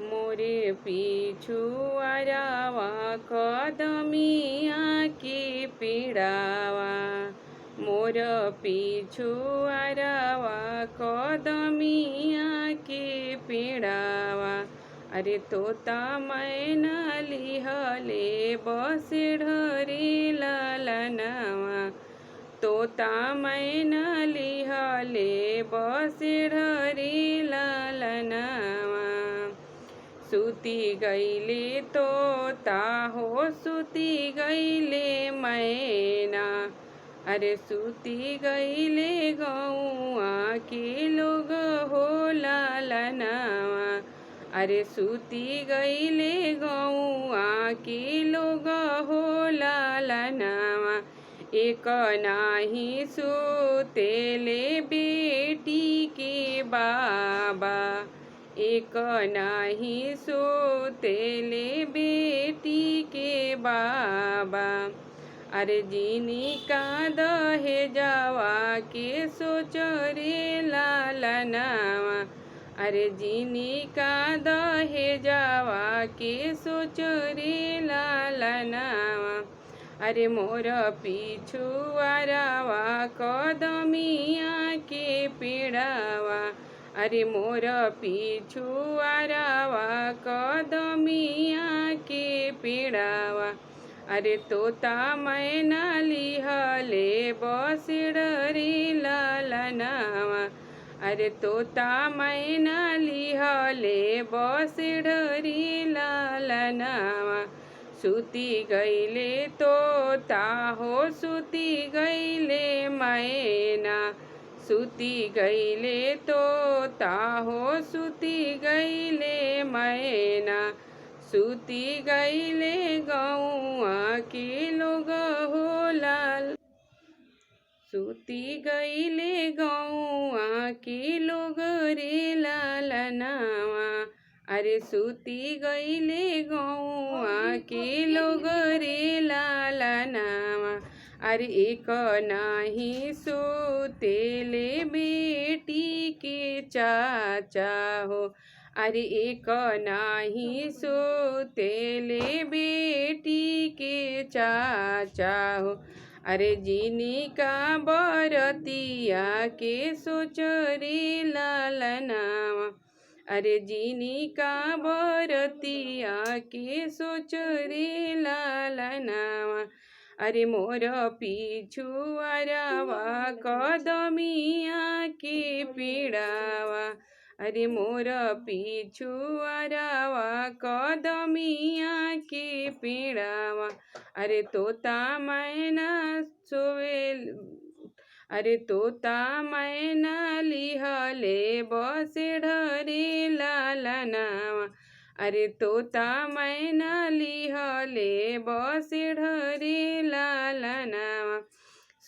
मोरे पिछुआरावा कदमिया के पीड़ावा। मोर पिछुआरावा कदमिया के पीड़ावा। अरे तोता मैना लिहले बसेढ़रे ललनवा। तोता मैना लिहले बसेढ़रे ललनवा। सुती गईले तोता हो सुती गईले मैना। अरे सुती गईले गौआ के लोग हो ललनवा। अरे सुती गईले गौआ के लोग हो ललनवा। एक नाही सुतेले बेटी के बाबा। एक नाही सोतेले बेटी के बाबा। अरे जिनी का दहेजवा के सोच रे लालनवा। अरे जिनी का दहेजवा के सोच रे लालनवा। अरे मोर पिछुआरावा कदमिया के पीड़ावा। अरे मोर पिछुआरावा कदमिया के पीड़ावा। अरे तोता मैना लिहले बसेढ़रे ललनवा। अरे तोता मैना लिहले बसेढ़रे ललनवा। सुती गईले तोता हो सुती गईले मैना। सुती गईले तोता हो सुती गईले मैना। सुती गईले गौआ के लोग हो लाल। सुती गईले गौआ के लोग रे लालनवा। अरे सुती गईले गौआ के लोग रे लालनवा। अरे एक नाही सोतेले बेटी के चाचा हो। अरे एक नाही सोतेले बेटी के चाचा हो। अरे जिनी का बरतिया के सोच रे ललनवा। अरे जिनी का बरतिया के सोच रे ललनवा। अरे मोर पिछुआरावा कदमिया के पीड़ावा। अरे मोर पिछुआरावा कदमिया के पीड़ावा। अरे तोता मैना सोवेल। अरे तोता मैना लिहले बसेढ़रे ललनवा। अरे तोता मैना लिहले बसेढ़रे ललनवा।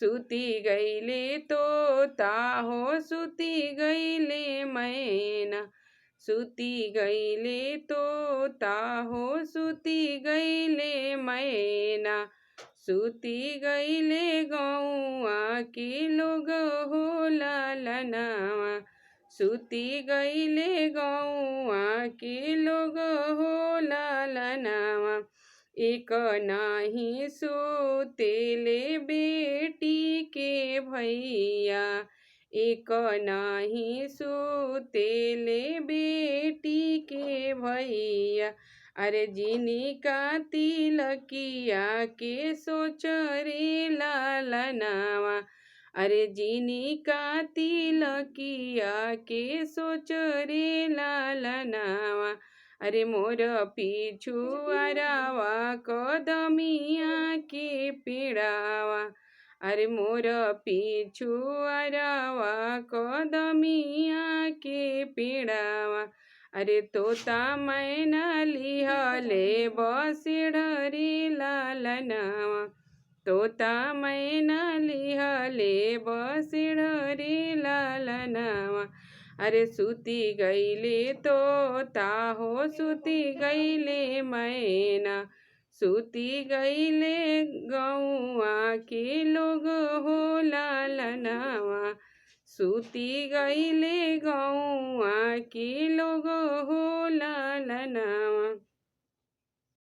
सुती गईले तोता हो सुती गईले मैना। सुती गईले तोता हो सुती गईले मैना। सुती गईले गौआ के लोग हो ललनवा। सुती गईले गौआ के लोग हो ललनवा। एक नाही सोतेले बेटी के भैया। एक नाही सोतेले बेटी के भैया। अरे जिनी का तिलकिया के सोच रे ललनवा। अरे जिनी का तिलकिया के सोच रे ललनवा। अरे मोर पिछुआरावा कदमिया के पीड़ावा। अरे मोर पिछुआरावा कदमिया के पीड़ावा। अरे तोता मैना लिहले बसेढ़रे ललनवा। तोता मैना लिहले बसेढ़रे ललनवा। अरे सुती गईले तोता हो सुती गईले मैना। सुती गईले गौआ के लोग हो ललनवा। सूती गईले गौआ के लोग हो लालन। लालनावा।